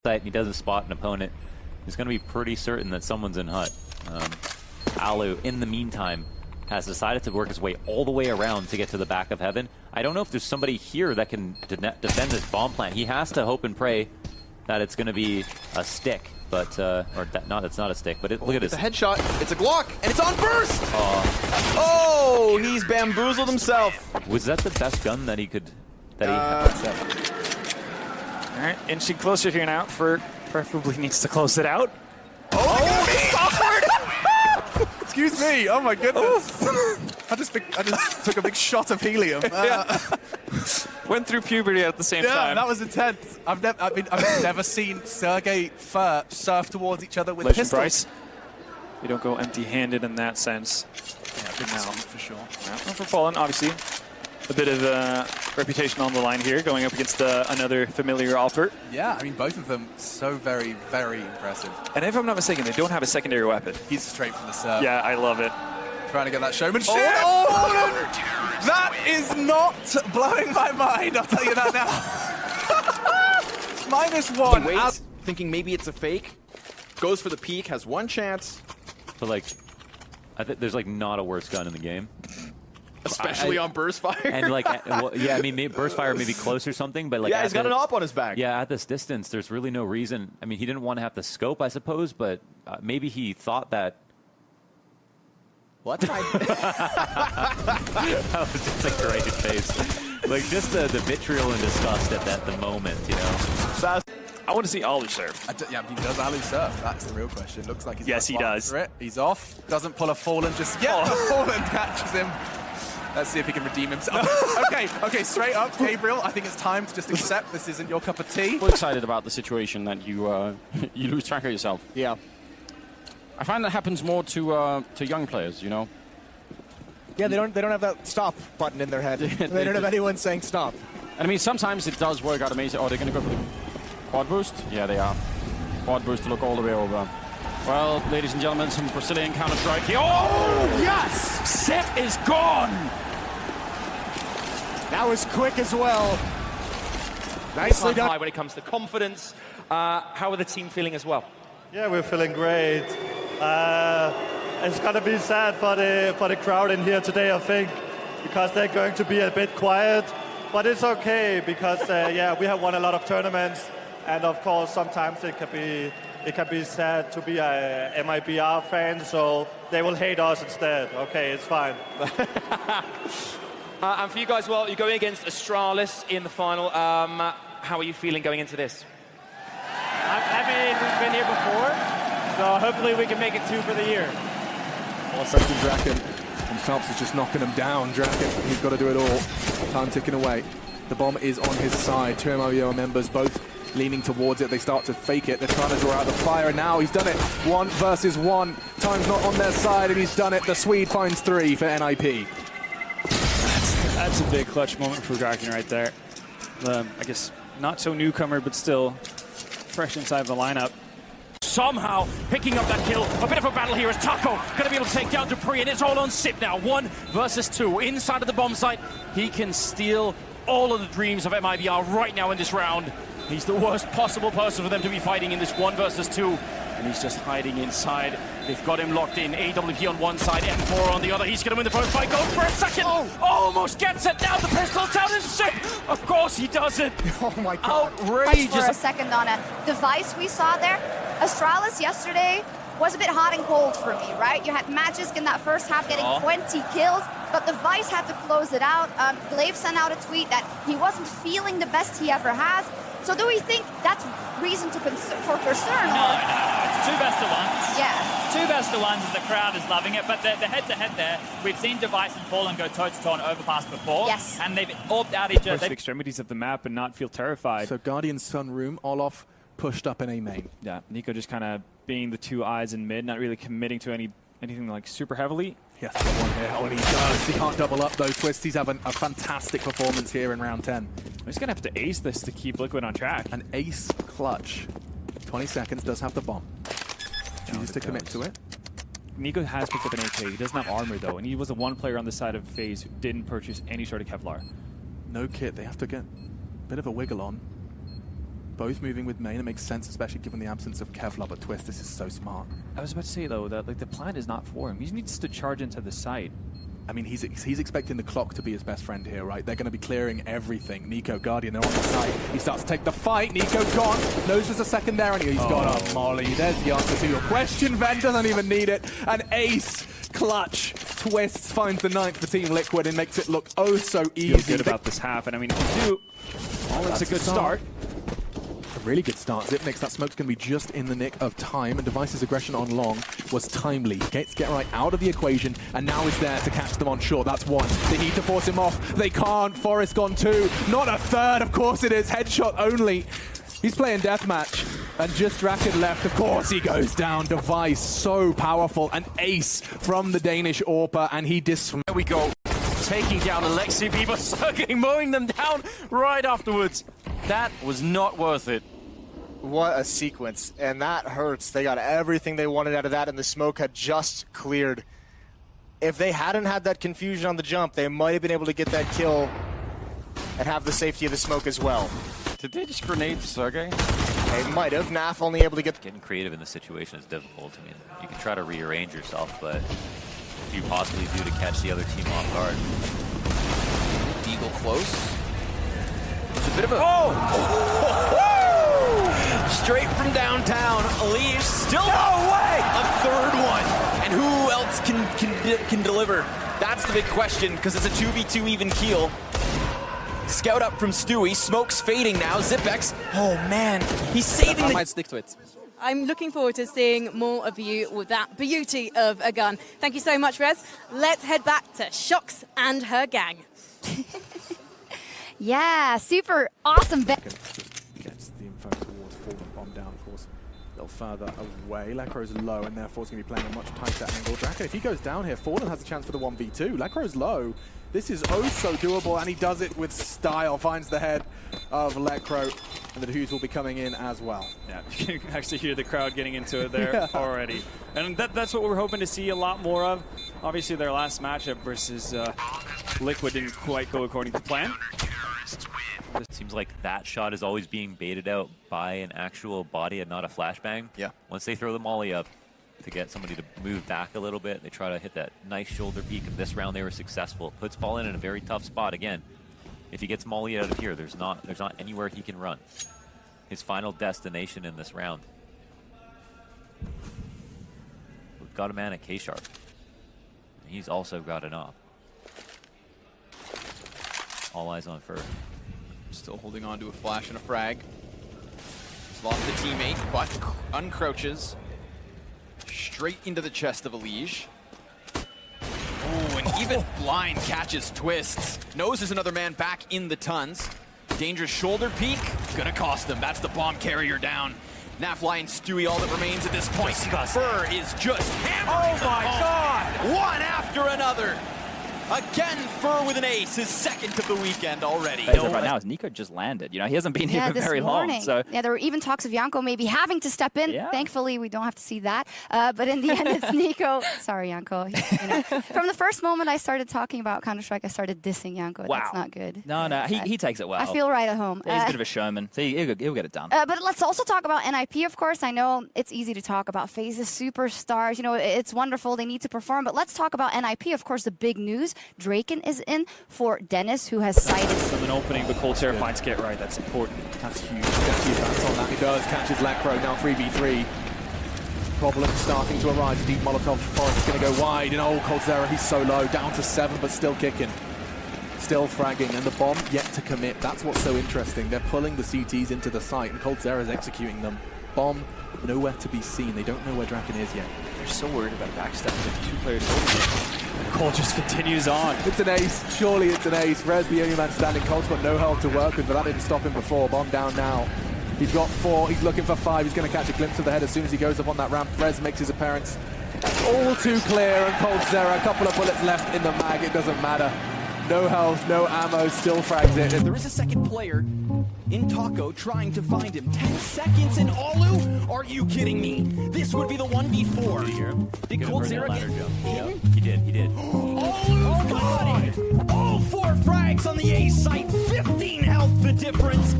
and he doesn't spot an opponent, he's going to be pretty certain that someone's in hut. Allu, in the meantime, has decided to work his way all the way around to get to the back of heaven. I don't know if there's somebody here that can defend this bomb plant. He has to hope and pray that it's going to be a stick, but it's not a stick. But look at this. It's a headshot. It's a Glock, and it's on burst. Oh, he's bamboozled himself. Was that the best gun that he could? That he had? All right, inching closer here now. Preferably needs to close it out. Oh, excuse me. Oh my goodness. I just took a big shot of helium. Went through puberty at the same time. Yeah, that was intense. I've never seen Segej surf towards each other with Legend pistols. Price. You don't go empty-handed in that sense. Yeah, big now for sure. Well, for Fallen, obviously, a bit of reputation on the line here, going up against another familiar Alpert. Yeah, I mean, both of them so very, very impressive. And if I'm not mistaken, they don't have a secondary weapon. He's straight from the surf. Yeah, I love it. Trying to get that showmanship. Oh, that is not blowing my mind, I'll tell you that now. -1. He waits, thinking maybe it's a fake. Goes for the peek, has one chance. But like, I think there's like not a worse gun in the game. Especially on burst fire. And like, well, yeah, I mean, maybe burst fire may be close or something, but like, yeah, he's got an op on his back. Yeah, at this distance, there's really no reason. I mean, he didn't want to have to scope, I suppose, but maybe he thought that. What? That was just a great face. Like, just the vitriol and disgust at the moment, you know? I want to see Allu serve. Yeah, he does Allu surf? That's the real question. Looks like he's Yes, he does. He's off. Doesn't pull a Fallen just yet. The Fallen catches him. Let's see if he can redeem himself. Okay, straight up, Gabriel. I think it's time to just accept this isn't your cup of tea. We're excited about the situation that you you lose track of yourself. Yeah. I find that happens more to young players, you know. Yeah, they don't have that stop button in their head. They don't have anyone saying stop. And I mean, sometimes it does work out amazing. Oh, they're going to go for the quad boost? Yeah, they are. Quad boost to look all the way over. Well, ladies and gentlemen, some Brazilian counter-strike here. Oh, yes! Set is gone! That was quick as well. Nicely done. When it comes to confidence, how are the team feeling as well? Yeah, we're feeling great. It's gonna be sad for the crowd in here today, I think, because they're going to be a bit quiet. But it's okay because yeah, we have won a lot of tournaments, and of course sometimes it can be sad to be a MIBR fan, so they will hate us instead. Okay, it's fine. And for you guys, well, you're going against Astralis in the final. How are you feeling going into this? I mean, we've been here before, so hopefully we can make it 2 for the year. Oh, second Draken, and Phelps is just knocking him down. Draken, he's got to do it all. Time ticking away. The bomb is on his side. 2 MIBR members, both leaning towards it. They start to fake it. They're trying to draw out the fire, and now he's done it. 1 versus 1. Time's not on their side, and he's done it. The Swede finds 3 for NIP. That's a big clutch moment for Draken right there. I guess not so newcomer, but still fresh inside the lineup. Somehow picking up that kill. A bit of a battle here as Taco going to be able to take down Dupree, and it's all on Sip now. 1 versus 2 inside of the bomb site. He can steal all of the dreams of MIBR right now in this round. He's the worst possible person for them to be fighting in this 1 versus 2. And he's just hiding inside. They've got him locked in. AWP on one side, M4 on the other. He's going to win the first fight. Goes for a second. Almost gets it. Now the pistol's down and Sip. Of course he does it. Oh my God. Outrageous. For a second on a device we saw there. Astralis yesterday was a bit hot and cold for me, right? You had Magisk in that first half getting 20 kills, but the Vice had to close it out. Glaive sent out a tweet that he wasn't feeling the best he ever has. So do we think that's reason for concern? No, it's 2 best of ones. Yeah. 2 best of ones, and the crowd is loving it. But the head-to-head there, we've seen Device and Fallen go toe-to-toe on Overpass before. Yes. And they've orbed out each other. Push the extremities of the map and not feel terrified. So Guardian Sunroom, Olof pushed up in A main. Yeah, Nico just kind of being the 2 eyes in mid, not really committing to anything like super heavily. Yes, one here. Oh, and he does. He can't double up though. Twist, he's having a fantastic performance here in round 10. He's going to have to ace this to keep Liquid on track. An ace clutch. 20 seconds, does have the bomb. Chooses to commit to it. Nico has picked up an AK. He doesn't have armor though, and he was the 1 player on the side of FaZe who didn't purchase any sort of Kevlar. No kit, they have to get a bit of a wiggle on. both moving with main. It makes sense, especially given the absence of Kevlar, but Twist, this is so smart. I was about to say, though, that like the plan is not for him. He needs to charge into the site. I mean, he's expecting the clock to be his best friend here, right? They're going to be clearing everything. Nico, Guardian, they're on the side. He starts to take the fight. Nico gone. Knows there's a second there, and he's got a molly. There's the answer to your question. Ven doesn't even need it. An ace clutch. Twists finds the 9th for Team Liquid and makes it look oh so easy. Feel good about this half, and I mean, if you do, that's a good start. A really good start. Zipnix, that smoke's going to be just in the nick of time, and Device's aggression on long was timely. Get right out of the equation, and now is there to catch them on short. That's one. They need to force him off. They can't. Forest gone 2. Not a third. Of course it is. Headshot only. He's playing deathmatch, and just Draken left. Of course he goes down. Device, so powerful. An ace from the Danish AWPer, and he There we go. Taking down Alexi, Bieber, Segej, mowing them down right afterwards. That was not worth it. What a sequence, and that hurts. They got everything they wanted out of that, and the smoke had just cleared. If they hadn't had that confusion on the jump, they might have been able to get that kill and have the safety of the smoke as well. Did they just grenade Segej? They might have. Naf only able to get... Getting creative in this situation is difficult. I mean, you can try to rearrange yourself, but what do you possibly do to catch the other team off guard? Eagle close. It's a bit of a... Straight from downtown. Leaves still... No way! A third one. And who else can deliver? That's the big question, because it's a 2v2 even keel. Scout up from Stewie. Smoke's fading now. Zipex. Oh, man. He's saving I might stick to it. I'm looking forward to seeing more of you with that beauty of a gun. Thank you so much, Rez. Let's head back to Shox and her gang. Yeah, super awesome. Gets the info towards Fallen Bomb down, of course, a little further away. Lecro's low, and therefore is going to be playing a much tighter angle. Draken, if he goes down here, Fallen has a chance for the 1v2. Lecro's low. This is oh so doable, and he does it with style. Finds the head of Lecro, and the Defuse will be coming in as well. Yeah, you can actually hear the crowd getting into it there already. And that's what we're hoping to see a lot more of. Obviously, their last matchup versus Liquid didn't quite go according to plan. It seems like that shot is always being baited out by an actual body and not a flashbang. Yeah. Once they throw the molly up to get somebody to move back a little bit, they try to hit that nice shoulder peek, and this round they were successful. Puts Fallen in a very tough spot again. If he gets molly out of here, there's not anywhere he can run. His final destination in this round. We've got a man at K-Sharp. He's also got an op. All eyes on Fur. Still holding on to a flash and a frag. He's lost a teammate, but uncrouches. Straight into the chest of Elige. Oh, and even blind catches Twists. Knows there's another man back in the tons. Dangerous shoulder peek. Gonna cost them. That's the bomb carrier down. Nafly and Stewie all that remains at this point. Fur is just hammering. Oh my God! One after another. Again, Fur with an ace, his second of the weekend already. Right now, Nico just landed. You know, he hasn't been here for very long. So yeah, there were even talks of Janko maybe having to step in. Yeah. Thankfully, we don't have to see that. But in the end, it's Nico. Sorry, Janko. You know. From the first moment I started talking about Counter-Strike, I started dissing Janko. Wow. That's not good. No, he takes it well. I feel right at home. He's a bit of a showman. So he'll get it done. But let's also talk about NIP, of course. I know it's easy to talk about phases, superstars. You know, it's wonderful. They need to perform. But let's talk about NIP. Of course, the big news. Draken is in for Dennis, who has cited from an opening, but Colter finds get right. That's important. That's huge. Gets the advance on that. He does. Catches Lecro. Now 3v3. Problem starting to arise. Deep Molotov. Forest is going to go wide. And Coldzera, he's so low. Down to 7, but still kicking. Still fragging. And the bomb yet to commit. That's what's so interesting. They're pulling the CTs into the site, and Coldzera is executing them. Bomb nowhere to be seen. They don't know where Draken is yet. They're so worried about backstepping with 2 players over. Colt just continues on. It's an ace. Surely it's an ace. Rez the only man standing. Colt's got no health to work with, but that didn't stop him before. Bomb down now. He's got 4. He's looking for 5. He's going to catch a glimpse of the head as soon as he goes up on that ramp. Rez makes his appearance. All too clear, and Coldzera, a couple of bullets left in the mag. It doesn't matter. No health, no ammo, still frags it. There is a second player in Taco trying to find him. 10 seconds in allu? Are you kidding me? This would be the 1v4. Did Coldzera get hit? He did. Oh God! All 4 frags on the A site. 15 health the difference.